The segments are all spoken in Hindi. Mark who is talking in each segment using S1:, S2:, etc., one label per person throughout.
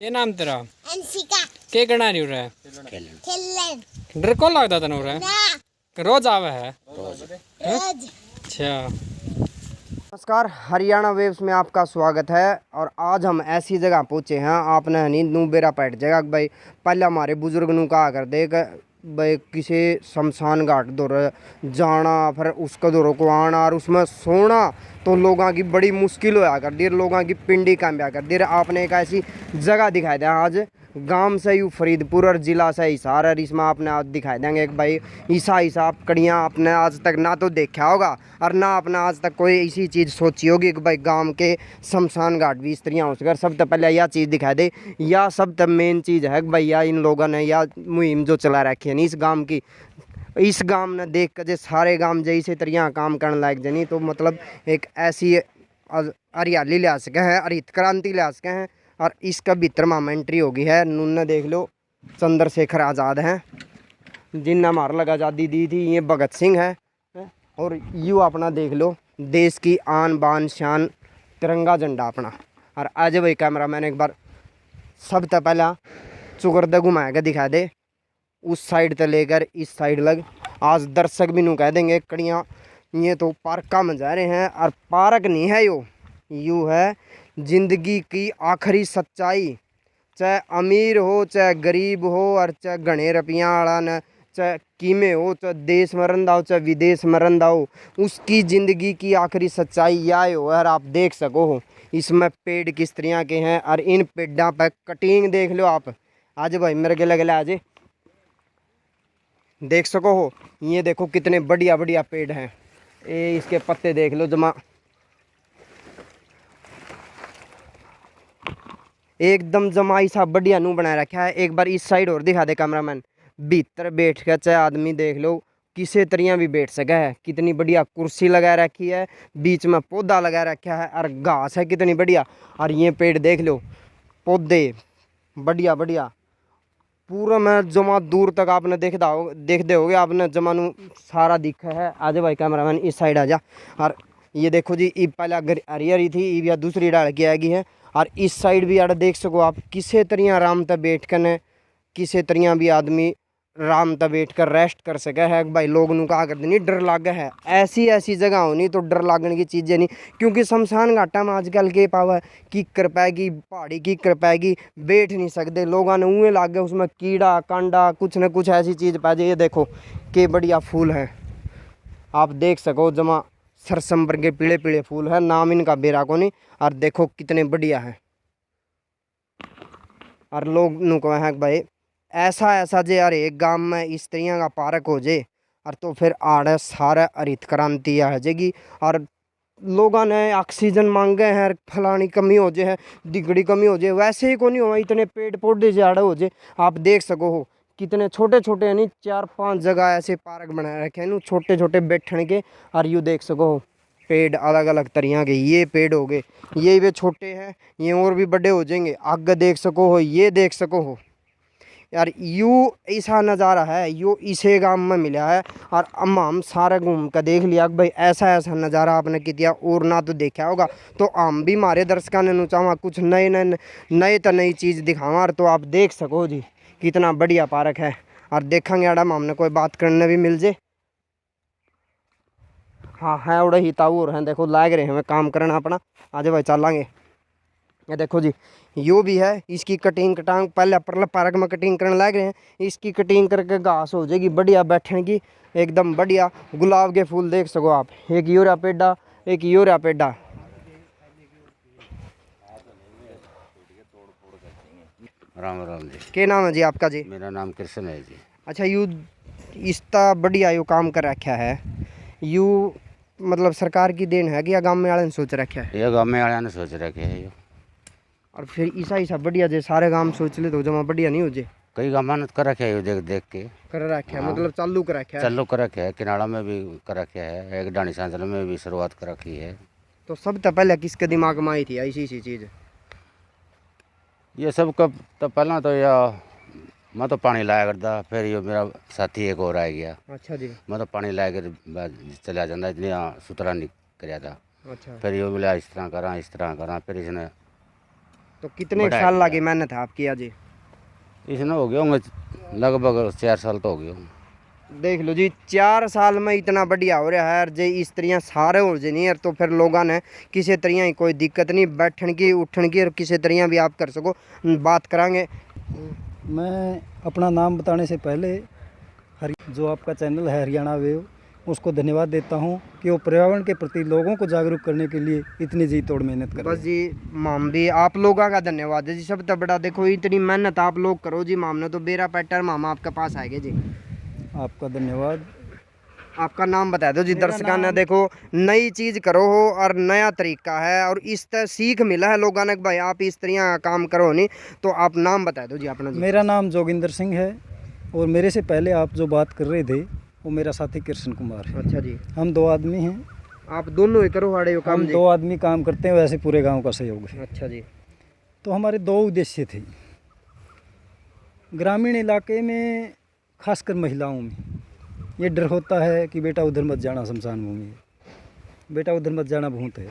S1: ये नाम तेरा
S2: अंशिका
S1: के गणा नहीं रहा है
S2: खेलन
S1: डर कौन लगता था रहा
S2: ना
S1: रोज आवे है
S2: रोज
S1: अच्छा।
S3: नमस्कार, हरियाणा वेव्स में आपका स्वागत है। और आज हम ऐसी जगह पहुँचे हैं आपने हनी नू बेरा पैट जगह भाई पहले हमारे बुजुर्ग नू कहा कर दे भाई किसी शमशान घाट दौर जाना फिर उसका दौरों को आना और उसमें सोना तो लोगों की बड़ी मुश्किल होया कर दी, लोगों की पिंडी कामया कर दी। आपने एक ऐसी जगह दिखाई दिया आज गांव से यू फरीदपुर और ज़िला से हिसार और इसमें आपने आज दिखाई देंगे एक भाई ईसा हिसाब कड़ियाँ आपने आज तक ना तो देखा होगा और ना आपने आज तक कोई ऐसी चीज़ सोची होगी कि भाई गांव के शमशान घाट भी स्त्रियाँ उसकर सब तो पहले यह चीज़ दिखा दे। या सब तो मेन चीज़ है कि भाई या इन लोगों ने या मुहिम जो चला रखी है नहीं इस गाँव की, इस गांव ने देख कर जो सारे गांव जैसे तरिया काम करने लायक जनी तो मतलब एक ऐसी हरियाली लिया सके हैं हरित क्रांति लिया सके हैं। और इसका भीतर में एंट्री होगी है नून देख लो चंद्रशेखर आज़ाद हैं जिनने हमारे लगा आज़ादी दी थी, ये भगत सिंह है। और यू अपना देख लो देश की आन बान शान तिरंगा झंडा अपना। और आज भाई कैमरा मैंने एक बार सब तो पहला चुकरदा घुमा के दिखा दे उस साइड से लेकर इस साइड लग। आज दर्शक भी नू कह देंगे कड़ियाँ ये तो पार्क का मजा रहे हैं और पार्क नहीं है यू है ज़िंदगी की आखिरी सच्चाई। चाहे अमीर हो चाहे गरीब हो और चाहे घने रुपया वाला न चाहे कीमे हो चाहे देश में रंदा हो चाहे विदेश में रंदा हो उसकी ज़िंदगी की आखिरी सच्चाई यह हो। और आप देख सको हो इसमें पेड़ किस तरह के हैं और इन पेड़ों पर कटिंग देख लो आप। आज भाई मेरे गले गले आज देख सको हो ये देखो कितने बढ़िया बढ़िया पेड़ हैं, ये इसके पत्ते देख लो जमा एकदम जमाई सा बढ़िया नू बना रखा है। एक बार इस साइड और दिखा दे कैमरामैन, भीतर बैठ कर चाहे आदमी देख लो किसी तरह भी बैठ सके है। कितनी बढ़िया कुर्सी लगा रखी है, बीच में पौधा लगा रखा है और घास है कितनी बढ़िया। और ये पेड़ देख लो पौधे बढ़िया बढ़िया पूरा में जमा दूर तक आपने देखते होगे आपने जमानू सारा दिखा है। आज भाई कैमरामैन इस साइड आ जा। और ये देखो जी ये पहले हरी हरी थी ये दूसरी डाल की आएगी है। और इस साइड भी यार देख सको आप किसी तरह आराम तक बैठ कर किसी तरह भी आदमी आराम तक बैठ कर रेस्ट कर सके है। भाई लोग नू कहा करते नहीं डर लागे है, ऐसी ऐसी जगह होनी तो डर लागने की चीज़ें नहीं। क्योंकि शमशान घाटा में आजकल के पावा की कृपैगी पहाड़ी की कृपैगी बैठ नहीं सकते लोगों ने उए लागे उसमें कीड़ा कांडा कुछ न कुछ ऐसी चीज़ पा जाए। ये देखो के बढ़िया फूल हैं आप देख सको जमा सरसम्बर के पीले पीले फूल है, नाम इनका बेरा को नहीं। और देखो कितने बढ़िया है और लोग नू कहे हैं भाई ऐसा ऐसा जे यार एक गांव में इस तरह का पार्क हो जाए और तो फिर आड़े सारा हरित क्रांति आ जाएगी। और लोगों ने ऑक्सीजन मांगे हैं फलानी कमी हो जाए दिगड़ी कमी हो जाए वैसे ही को नहीं हो इतने पेड़ पौधे ज़्यादा हो जाए। आप देख सको हो कितने छोटे छोटे यानी 4-5 जगह ऐसे पार्क बना रखे हैं छोटे छोटे बैठने के। और यू देख सको हो पेड़ अलग अलग तरह के ये पेड़ हो गए ये भी छोटे हैं ये और भी बड़े हो जाएंगे आगे देख सको हो ये देख सको हो यार यू ऐसा नज़ारा है यू इसे गांव में मिला है। और हम सारे घूम कर देख लिया कि भाई ऐसा ऐसा नज़ारा आपने किया और ना तो देखा होगा तो हम भी हमारे दर्शकों ने चाहा कुछ नए तो नई चीज़ दिखावा। और तो आप देख सको जी कितना बढ़िया पार्क है। और देखेंगे मैडम हमने कोई बात करने भी मिल जाए हाँ है उड़े ही ताऊ और हैं देखो लाग रहे हैं हमें काम करना अपना आज भाई चलेंगे। ये देखो जी यो भी है इसकी कटिंग कटांग पहले परला पार्क में कटिंग करने लग रहे हैं इसकी कटिंग करके घास हो जाएगी बढ़िया बैठने की एकदम बढ़िया। गुलाब के फूल देख सको आप एक यूरिया पेडा एक यूरिया पेडा।
S4: राम राम जी।
S3: क्या नाम है जी आपका जी?
S4: मेरा नाम कृष्ण है जी।
S3: अच्छा यू इसका बढ़िया यू काम कर रखा है यू मतलब सरकार की देन है कि या गाँव में वाले ने सोच रखा है?
S4: ये गाँव में वाले ने सोच रखे है ये।
S3: और फिर ईसा बढ़िया जे सारे गांव सोच ले तो जमा बढ़िया नहीं हो जाए
S4: कई गाँव मेहनत कर रखे है देख देख के
S3: कर रखा है मतलब चालू कर रखा है
S4: चालू कर रखे है किनारा में भी कर रखे है एक डानी सांचल में भी शुरुआत कर रखी है।
S3: तो सब तो पहले किसके दिमाग में आई थी ऐसी सी चीज़?
S4: ये सब कब तो पहला तो यह मैं तो पानी लाया करता फिर ये मेरा साथी एक और आ गया।
S3: अच्छा जी।
S4: मैं तो पानी लाया कर चला जाता इसलिए सुथरा नहीं कराया था।
S3: अच्छा
S4: फिर ये बोला इस तरह करा फिर इसने
S3: तो कितने
S4: बढ़ाया
S3: साल
S4: गया।
S3: लगी मेहनत है आपकी आज?
S4: इसने हो गया होंगे लगभग 4 साल तो हो गए होंगे।
S3: देख लो जी, 4 साल में इतना बढ़िया हो रहा है। जे इस तरह सारे हो जे नहीं यार, तो फिर लोगों ने किसी तरह ही कोई दिक्कत नहीं बैठने की उठने की, और किसी तरह भी आप कर सको। बात करांगे।
S5: मैं अपना नाम बताने से पहले जो आपका चैनल है हरियाणा वेव, उसको धन्यवाद देता हूँ कि वो पर्यावरण के प्रति लोगों को जागरूक करने के लिए इतनी जी तोड़ मेहनत कर रहे
S3: बस जी माम भी आप लोगों का धन्यवाद है जी। सब तक बड़ा देखो इतनी मेहनत आप लोग करो जी, माम ने तो बेरा पैटर मामा आपके पास आएंगे जी।
S5: हैं। आपका धन्यवाद।
S3: आपका नाम बता दो जी
S5: मेरा
S3: दर्शकों ने।
S5: नाम-
S3: देखो नई चीज करो हो और नया तरीका है, और इस तरह सीख मिला है लोगों ने कि भाई आप इस तरह काम करो नहीं। तो आप नाम बता दो जी अपना जी।
S5: मेरा नाम जोगिंदर सिंह है और मेरे से पहले आप जो बात कर रहे थे वो मेरा साथी कृष्ण कुमार है।
S3: अच्छा जी,
S5: हम 2 आदमी हैं।
S3: आप दोनों ही करो हाड़े हो काम
S5: हम
S3: जी।
S5: 2 आदमी काम करते हैं, वैसे पूरे गांव का सहयोग है।
S3: अच्छा जी,
S5: तो हमारे 2 उद्देश्य थे। ग्रामीण इलाके में खासकर महिलाओं में ये डर होता है कि बेटा उधर मत जाना, शमशान भूमि है, बेटा उधर मत जाना, भूत है।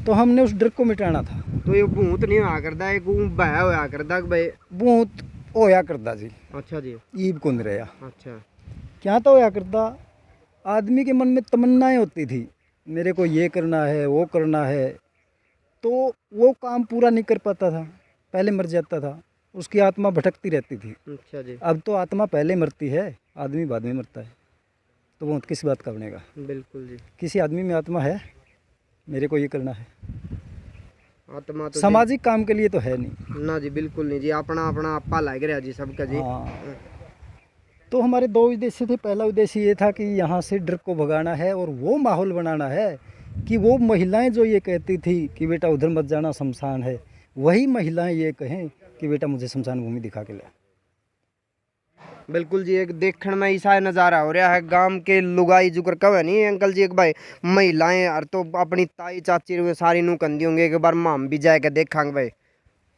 S5: तो हमने उस डर को मिटाना था।
S3: तो ये भूत नहीं होया करता, एक बह होया करता कि भाई।
S5: भूत होया करता जी,
S3: अच्छा जी,
S5: ईब को नहीं रहा।
S3: अच्छा
S5: क्या तो होया करता, आदमी के मन में तमन्नाएं होती थी, मेरे को ये करना है वो करना है, तो वो काम पूरा नहीं कर पाता था, पहले मर जाता था, उसकी आत्मा भटकती रहती थी।
S3: अच्छा जी,
S5: अब तो आत्मा पहले मरती है, आदमी बाद में मरता है, तो वो किस बात का बनेगा।
S3: बिल्कुल जी।
S5: किसी आदमी में आत्मा है, मेरे को ये करना है,
S3: आत्मा तो
S5: सामाजिक काम के लिए तो है नहीं।
S3: जी, ना जी बिल्कुल नहीं जी, अपना अपना आपा लग रहा जी सबका जी।
S5: हाँ। तो हमारे 2 उद्देश्य थे। पहला उद्देश्य ये था कि यहाँ से डर को भगाना है और वो माहौल बनाना है कि वो महिलाएं जो ये कहती थी कि बेटा उधर मत जाना, शमशान है, वही महिलाएं ये कहें कि बेटा मुझे शमशान भूमि दिखा के ले।
S3: बिल्कुल जी, एक देखने में ऐसा नज़ारा हो रहा है गांव के लुगाई जुकर कवे नहीं अंकल जी, एक भाई महिलाएं और तो अपनी ताई चाची वे सारी नू कंदी होंगे, एक बार माम भी जाके देखांगे भाई।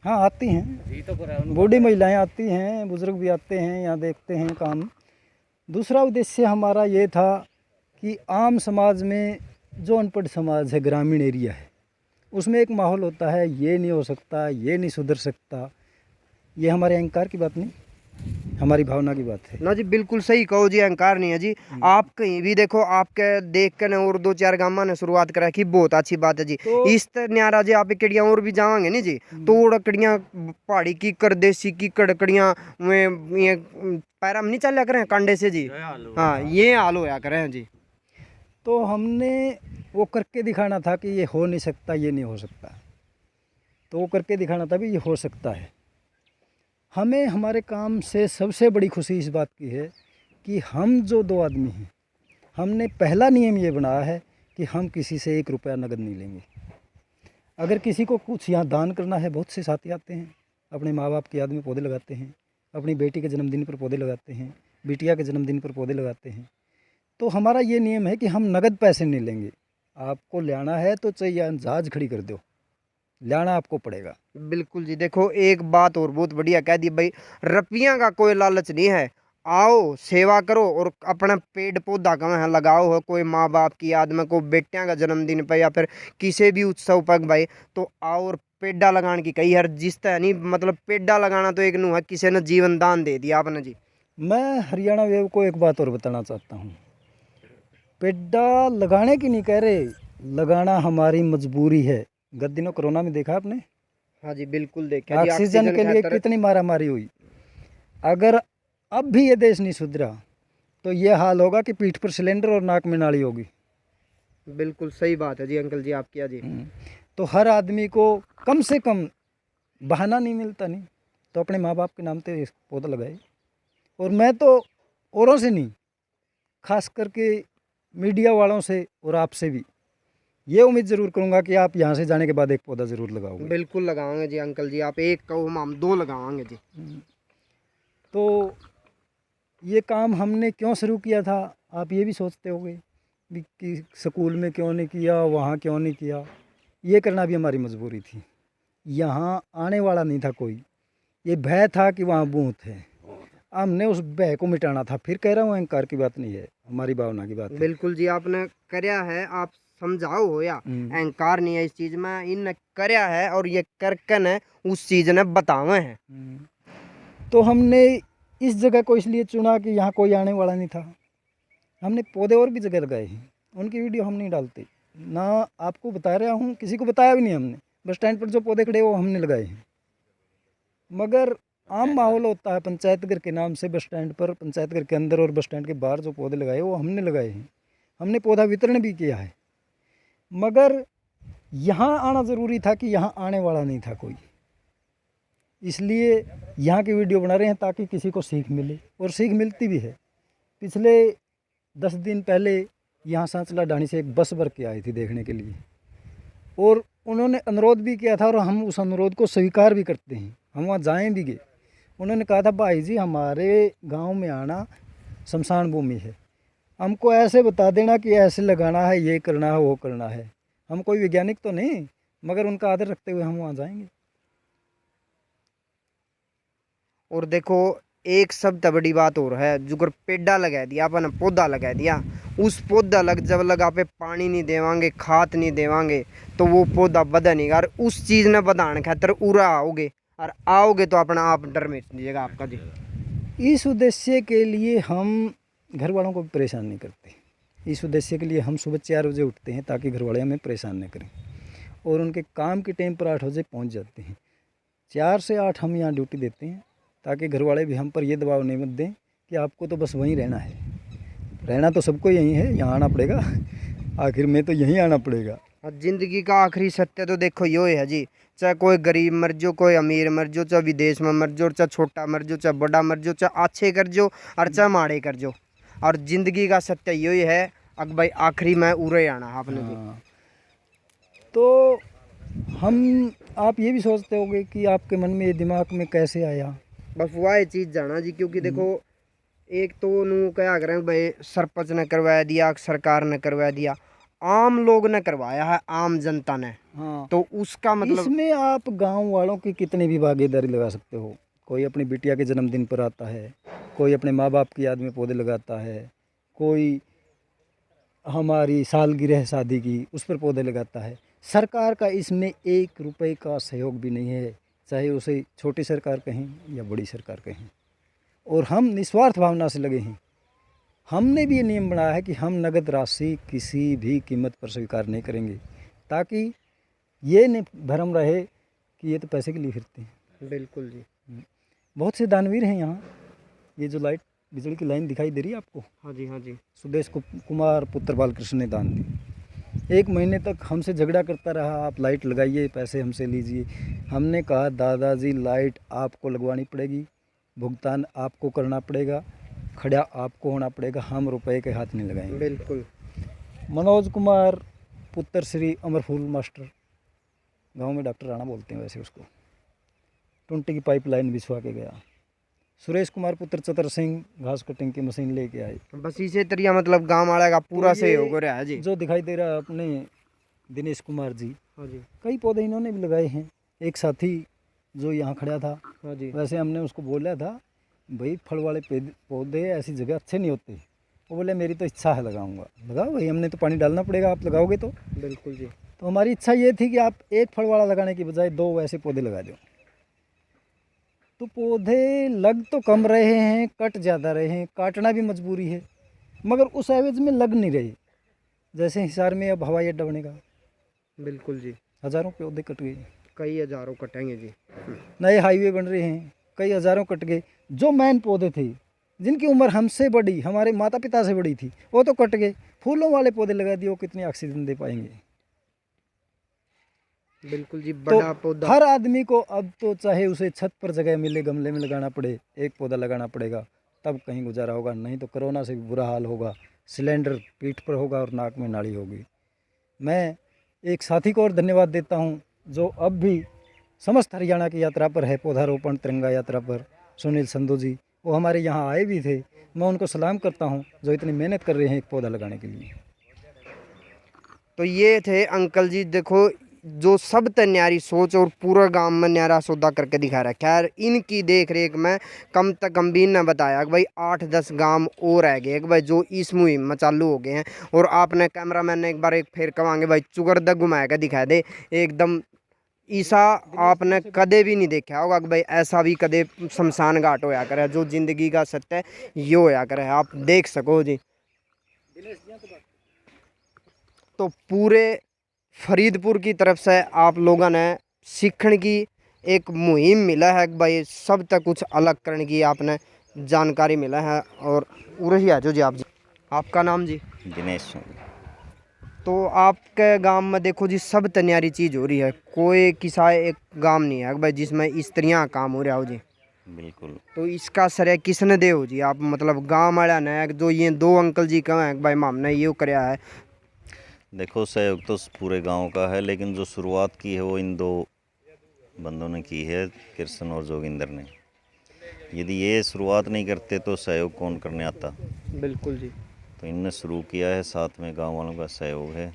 S5: हाँ आती हैं, बूढ़ी महिलाएं आती हैं, बुजुर्ग भी आते हैं, यहाँ देखते हैं काम। दूसरा उद्देश्य हमारा ये था कि आम समाज में जो अनपढ़ समाज है, ग्रामीण एरिया है, उसमें एक माहौल होता है, ये नहीं हो सकता, ये नहीं सुधर सकता। ये हमारे अहंकार की बात नहीं, हमारी भावना की बात है।
S3: ना जी बिल्कुल सही कहो जी, अहंकार नहीं है जी। आप कहीं भी देखो, आपके देख कर ने और 2-4 गाँव ने शुरुआत करा की बहुत अच्छी बात है जी।
S5: तो
S3: इस न्यारा जी आप कड़िया और भी जावांगे नहीं जी, तो उड़ा कड़िया पहाड़ी की कर देसी की कड़कड़ियाँ में ये पैरा में नहीं चल करें कांडे से जी। हाँ ये हाल होया करें जी।
S5: तो हमने वो करके दिखाना था कि ये हो नहीं सकता, ये नहीं हो सकता, तो वो करके दिखाना था भी ये हो सकता है। हमें हमारे काम से सबसे बड़ी खुशी इस बात की है कि हम जो 2 आदमी हैं, हमने पहला नियम ये बनाया है कि हम किसी से 1 रुपया नगद नहीं लेंगे। अगर किसी को कुछ यहाँ दान करना है, बहुत से साथी आते हैं, अपने माँ बाप की याद में पौधे लगाते हैं, अपनी बेटी के जन्मदिन पर पौधे लगाते हैं, बिटिया के जन्मदिन पर पौधे लगाते हैं। तो हमारा ये नियम है कि हम नगद पैसे नहीं लेंगे। आपको लाना है तो चाहिए जहाज खड़ी कर दो, लाना आपको पड़ेगा।
S3: बिल्कुल जी, देखो एक बात और बहुत बढ़िया कह दी भाई, रुपया का कोई लालच नहीं है। आओ सेवा करो और अपना पेड़ पौधा का वहाँ लगाओ हो, कोई माँ बाप की याद में, कोई बेटियां का जन्मदिन पे या फिर किसी भी उत्सव पर भाई, तो आओ और पेड़ा लगाने की कही हर जिस तरह नहीं, मतलब पेड़ा लगाना तो एक नू है, किसी ने जीवन दान दे दिया आपने जी।
S5: मैं हरियाणा वेव को एक बात और बताना चाहता हूँ, पेड़ा लगाने की नहीं कह रहे, लगाना हमारी मजबूरी है। गत दिनों कोरोना में देखा आपने,
S3: हाँ जी बिल्कुल देखा जी,
S5: ऑक्सीजन के लिए कितनी मारामारी हुई। अगर अब भी ये देश नहीं सुधरा तो ये हाल होगा कि पीठ पर सिलेंडर और नाक में नाली होगी।
S3: बिल्कुल सही बात है जी अंकल जी आपकी। जी
S5: तो हर आदमी को कम से कम बहाना नहीं मिलता नहीं, तो अपने माँ बाप के नाम पे पौधा लगाए। और मैं तो औरों से नहीं, खास करके मीडिया वालों से और आपसे भी ये उम्मीद ज़रूर करूँगा कि आप यहाँ से जाने के बाद एक पौधा ज़रूर लगाओगे।
S3: बिल्कुल लगाएंगे जी अंकल जी, आप एक कहो हम 2 लगाएंगे जी।
S5: तो ये काम हमने क्यों शुरू किया था, आप ये भी सोचते होंगे भी कि स्कूल में क्यों नहीं किया, वहाँ क्यों नहीं किया। ये करना भी हमारी मजबूरी थी। यहाँ आने वाला नहीं था कोई, ये भय था कि वहाँ भूत है, हमने उस भय को मिटाना था। फिर कह रहा हूँ अहंकार की बात नहीं है, हमारी भावना की बात है।
S3: बिल्कुल जी, आपने करया है, आप समझाओ हो या अहंकार नहीं है इस चीज में, इन करया है और ये करकन है उस चीज ने बतावे हैं।
S5: तो हमने इस जगह को इसलिए चुना कि यहाँ कोई आने वाला नहीं था। हमने पौधे और भी जगह लगाए हैं, उनकी वीडियो हम नहीं डालते ना, आपको बता रहा हूँ, किसी को बताया भी नहीं हमने। बस स्टैंड पर जो पौधे खड़े वो हमने लगाए हैं। मगर आम माहौल होता है पंचायत घर के नाम से, बस स्टैंड पर, पंचायत घर के अंदर और बस स्टैंड के बाहर जो पौधे लगाए वो हमने लगाए हैं। हमने पौधा वितरण भी किया है, मगर यहाँ आना ज़रूरी था कि यहाँ आने वाला नहीं था कोई, इसलिए यहाँ की वीडियो बना रहे हैं ताकि किसी को सीख मिले, और सीख मिलती भी है। पिछले 10 दिन पहले यहाँ सांचला ढाणी से एक बस भर के आई थी देखने के लिए, और उन्होंने अनुरोध भी किया था और हम उस अनुरोध को स्वीकार भी करते हैं, हम वहाँ जाएँ भी गए। उन्होंने कहा था भाई जी हमारे गांव में आना शमशान भूमि है, हमको ऐसे बता देना कि ऐसे लगाना है, ये करना है, वो करना है। हम कोई वैज्ञानिक तो नहीं, मगर उनका आदर रखते हुए हम वहाँ जाएंगे।
S3: और देखो एक सबसे बड़ी बात और है, जुगर पेड़ा लगा दिया अपन, पौधा लगा दिया, उस पौधा जब लगा पे पानी नहीं देवांगे, खाद नहीं देवांगे तो वो पौधा बदा नहीं। और उस चीज़ ने बधाने खातर उरा आओगे और आओगे तो अपना आप डर में दीजिएगा आपका जी।
S5: इस उद्देश्य के लिए हम घर वालों को परेशान नहीं करते। इस उद्देश्य के लिए हम सुबह 4 बजे उठते हैं ताकि घर वाले हमें परेशान नहीं करें, और उनके काम के टाइम पर 8 बजे पहुंच जाते हैं। 4 से 8 हम यहाँ ड्यूटी देते हैं ताकि घर वाले भी हम पर ये दबाव नहीं मत दें कि आपको तो बस वहीं रहना है। रहना तो सबको यहीं है, यहाँ आना पड़ेगा, आखिर में तो यहीं आना पड़ेगा।
S3: जिंदगी का आखिरी सत्य तो देखो यो है जी, चाहे कोई गरीब मर जो, कोई अमीर मर जो, चाहे विदेश में मर जो, चाहे छोटा मर जो, चाहे बड़ा मर जो, चाहे अच्छे कर जो और चाहे माड़े कर जो, और जिंदगी का सत्य यही है अक भाई आखिरी में उरे आना आपने जी।
S5: तो हम, आप ये भी सोचते होंगे कि आपके मन में ये दिमाग में कैसे आया,
S3: बस वह चीज़ जाना जी, क्योंकि देखो एक तो नू क्या करें भाई, सरपंच ने करवा दिया, सरकार ने करवा दिया, आम लोग ने करवाया है, आम जनता ने।
S5: हाँ,
S3: तो उसका मतलब
S5: इसमें आप गांव वालों की कितनी भी भागीदारी लगा सकते हो। कोई अपनी बिटिया के जन्मदिन पर आता है, कोई अपने माँ बाप की याद में पौधे लगाता है, कोई हमारी सालगिरह शादी की उस पर पौधे लगाता है। सरकार का इसमें 1 रुपए का सहयोग भी नहीं है, चाहे उसे छोटी सरकार कहें या बड़ी सरकार कहें, और हम निस्वार्थ भावना से लगे हैं। हमने भी ये नियम बनाया है कि हम नगद राशि किसी भी कीमत पर स्वीकार नहीं करेंगे, ताकि ये नहीं भ्रम रहे कि ये तो पैसे के लिए फिरते हैं।
S3: बिल्कुल जी।
S5: बहुत से दानवीर हैं यहाँ। ये जो लाइट बिजली की लाइन दिखाई दे रही है आपको,
S3: हाँ जी, हाँ जी,
S5: सुदेश कुमार पुत्र बालकृष्ण ने दान दी। 1 महीने तक हमसे झगड़ा करता रहा, आप लाइट लगाइए, पैसे हमसे लीजिए। हमने कहा दादाजी लाइट आपको लगवानी पड़ेगी, भुगतान आपको करना पड़ेगा, खड़ा आपको होना पड़ेगा, हम रुपए के हाथ नहीं लगाएंगे।
S3: बिल्कुल।
S5: मनोज कुमार पुत्र श्री अमरफूल मास्टर, गांव में डॉक्टर राणा बोलते हैं वैसे उसको, 20 की पाइपलाइन बिछवा के गया। सुरेश कुमार पुत्र चतर सिंह घास कटिंग की मशीन लेके आए।
S3: बस इसे तरिया मतलब गांव वाले का पूरा
S5: तो
S3: सहयोग हो रहा है जी।
S5: जो दिखाई दे रहा है अपने दिनेश कुमार जी,
S3: हाँ जी,
S5: कई पौधे इन्होंने भी लगाए हैं। एक साथी जो यहाँ खड़ा था,
S3: हाँ जी,
S5: वैसे हमने उसको बोला था भाई फल वाले पौधे ऐसी जगह अच्छे नहीं होते। वो बोले मेरी तो इच्छा है लगाऊंगा। लगाओ भाई, हमने तो पानी डालना पड़ेगा, आप लगाओगे तो।
S3: बिल्कुल जी।
S5: तो हमारी इच्छा ये थी कि आप 1 फल वाला लगाने की बजाय 2 वैसे पौधे लगा दो। तो पौधे लग तो कम रहे हैं, कट ज़्यादा रहे हैं, काटना भी मजबूरी है, मगर उस एवज में लग नहीं रहे। जैसे हिसार में अब हवाई अड्डा बनेगा,
S3: बिल्कुल जी,
S5: हज़ारों पौधे कट गए,
S3: कई हज़ारों कटेंगे जी।
S5: नए हाईवे बन रहे हैं, कई हज़ारों कट गए। जो मेन पौधे थे जिनकी उम्र हमसे बड़ी, हमारे माता पिता से बड़ी थी, वो तो कट गए। फूलों वाले पौधे लगा दिए, वो कितने ऑक्सीजन दे पाएंगे।
S3: बिल्कुल जी।
S5: तो
S3: बड़ा पौधा
S5: हर आदमी को अब तो चाहे उसे छत पर जगह मिले, गमले में लगाना पड़े, 1 पौधा लगाना पड़ेगा, तब कहीं गुजारा होगा। नहीं तो कोरोना से भी बुरा हाल होगा, सिलेंडर पीठ पर होगा और नाक में नाली होगी। मैं एक साथी को और धन्यवाद देता हूं जो अब भी समस्त हरियाणा की यात्रा पर है, पौधारोपण तिरंगा यात्रा पर, सुनील संधू जी। वो हमारे यहाँ आए भी थे, मैं उनको सलाम करता हूँ जो इतनी मेहनत कर रहे हैं एक पौधा लगाने के लिए।
S3: तो ये थे अंकल जी। देखो जो सब न्यारी सोच और पूरा गांव में न्यारा सौदा करके दिखा रखा है। इनकी देख रेख में कम तक कम भी ने बताया कि भाई 8-10 गांव और रह गए कि भाई जो इस मुहिम में चालू हो गए हैं। और आपने कैमरा मैन ने एक बार एक फिर कहेंगे भाई चुगरदा घुमा के दिखा दे एकदम ईसा आपने कदे भी नहीं देखा होगा कि भाई ऐसा भी कदे शमशान घाट होया करे। जो जिंदगी का सत्य है ये होया करे, आप देख सको जी। तो पूरे फरीदपुर की तरफ से आप लोगों ने सीखने की एक मुहिम मिला है कि भाई सब तक कुछ अलग करने की आपने जानकारी मिला है। और उरही आ जो जी आप जी, आपका नाम जी?
S6: दिनेश।
S3: तो आपके गांव में देखो जी सब तैयारी चीज़ हो रही है, कोई किसा एक गांव नहीं है कि भाई जिसमें इस तरह काम हो रहा हो जी।
S6: बिल्कुल।
S3: तो इसका श्रेय किसने दे हो जी? आप मतलब गांव वाला ने जो ये 2 अंकल जी कहें कि भाई हमने ये कराया है।
S6: देखो सहयोग तो पूरे गांव का है, लेकिन जो शुरुआत की है वो इन 2 बंदों ने की है, कृष्ण और जोगिंदर ने। यदि ये शुरुआत नहीं करते तो सहयोग कौन करने आता।
S3: बिल्कुल जी।
S6: तो इनने शुरू किया है, साथ में गांव वालों का सहयोग है।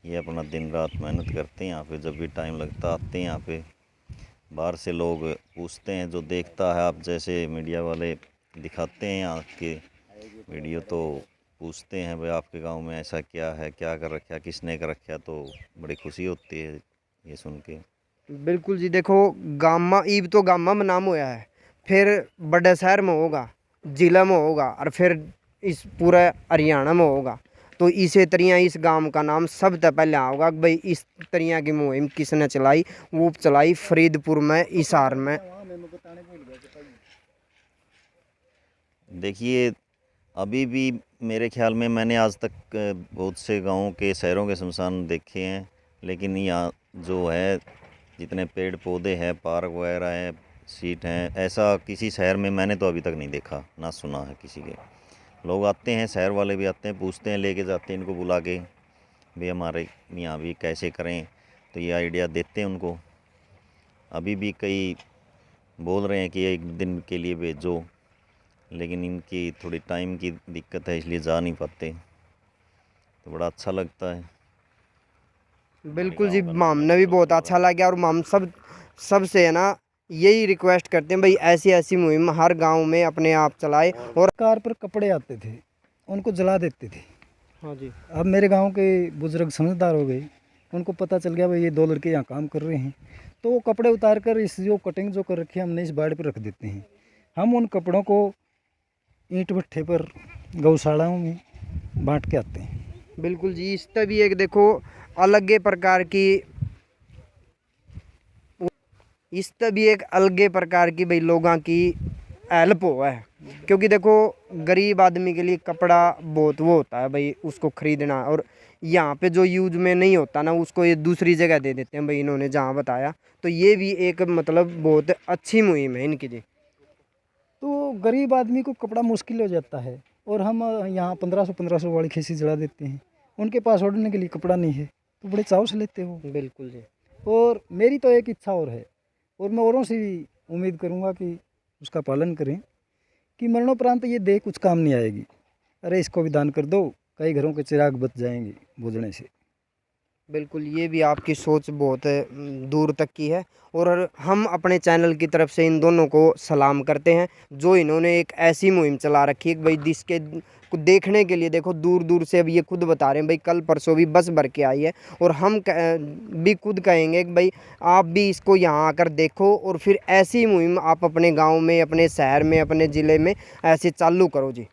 S6: ये अपना दिन रात मेहनत करते हैं यहाँ पे, जब भी टाइम लगता आते हैं यहाँ पे। बाहर से लोग पूछते हैं, जो देखता है, आप जैसे मीडिया वाले दिखाते हैं यहाँ के वीडियो, तो पूछते हैं भाई आपके गांव में ऐसा क्या है, क्या कर रखा, किसने कर रखा, तो बड़ी खुशी होती है ये सुन के।
S3: बिल्कुल जी। देखो गामा ईब तो गामा में नाम होया है, फिर बड़े शहर में होगा, जिला में होगा, और फिर इस पूरे हरियाणा में होगा। तो इसी तरह इस गांव का नाम सबसे पहले होगा कि भाई इस तरह की मुहिम किसने चलाई, वो चलाई फरीदपुर में, हिसार में।
S6: देखिए अभी भी मेरे ख्याल में मैंने आज तक बहुत से गांवों के शहरों के शमशान देखे हैं, लेकिन यहाँ जो है जितने पेड़ पौधे हैं, पार्क वगैरह हैं, सीट हैं, ऐसा किसी शहर में मैंने तो अभी तक नहीं देखा, ना सुना है किसी के। लोग आते हैं, शहर वाले भी आते हैं, पूछते हैं, लेके जाते हैं इनको बुला के, भाई हमारे यहाँ भी कैसे करें, तो ये आइडिया देते हैं उनको। अभी भी कई बोल रहे हैं कि 1 दिन के लिए भेजो, लेकिन इनकी थोड़ी टाइम की दिक्कत है, इसलिए जा नहीं पाते। तो बड़ा अच्छा लगता है।
S3: बिल्कुल जी, हमने भी बहुत अच्छा लगा। और हम सबसे है ना यही रिक्वेस्ट करते हैं भाई ऐसी ऐसी मुहिम हर गांव में अपने आप चलाए। और
S5: कार पर कपड़े आते थे, उनको जला देते थे।
S3: हाँ जी।
S5: अब मेरे गांव के बुजुर्ग समझदार हो गए, उनको पता चल गया भाई ये 2 लड़के यहाँ काम कर रहे हैं, तो वो कपड़े उतार कर इस जो कटिंग जो कर रखी है हमने इस बाड़ पर रख देते हैं। हम उन कपड़ों को ईंट भट्ठे पर गौशालाओं में बांट के आते हैं।
S3: बिल्कुल जी। इसका भी एक देखो अलग प्रकार की, इसका भी एक अलग प्रकार की भाई लोगों की हेल्प हुआ है। क्योंकि देखो गरीब आदमी के लिए कपड़ा बहुत वो होता है भाई, उसको खरीदना, और यहाँ पे जो यूज में नहीं होता ना उसको ये दूसरी जगह दे देते हैं भाई इन्होंने जहाँ बताया। तो ये भी एक मतलब बहुत अच्छी मुहिम है इनकी जी।
S5: तो गरीब आदमी को कपड़ा मुश्किल हो जाता है, और हम यहाँ 1500 वाली खीसी जला देते हैं। उनके पास ओढ़ने के लिए कपड़ा नहीं है, तो बड़े चाव से लेते हो।
S3: बिल्कुल जी।
S5: और मेरी तो एक इच्छा और है, और मैं औरों से भी उम्मीद करूँगा कि उसका पालन करें, कि मरणोपरांत ये देह कुछ काम नहीं आएगी। अरे इसको भी दान कर दो, कई घरों के चिराग बच जाएंगे बुझने से।
S3: बिल्कुल, ये भी आपकी सोच बहुत दूर तक की है। और हम अपने चैनल की तरफ से इन दोनों को सलाम करते हैं, जो इन्होंने एक ऐसी मुहिम चला रखी है कि भाई जिसके को देखने के लिए देखो दूर दूर से, अब ये खुद बता रहे हैं भाई कल परसों भी बस भर के आई है। और हम भी खुद कहेंगे कि भाई आप भी इसको यहाँ आकर देखो, और फिर ऐसी मुहिम आप अपने गाँव में, अपने शहर में, अपने ज़िले में ऐसे चालू करो जी।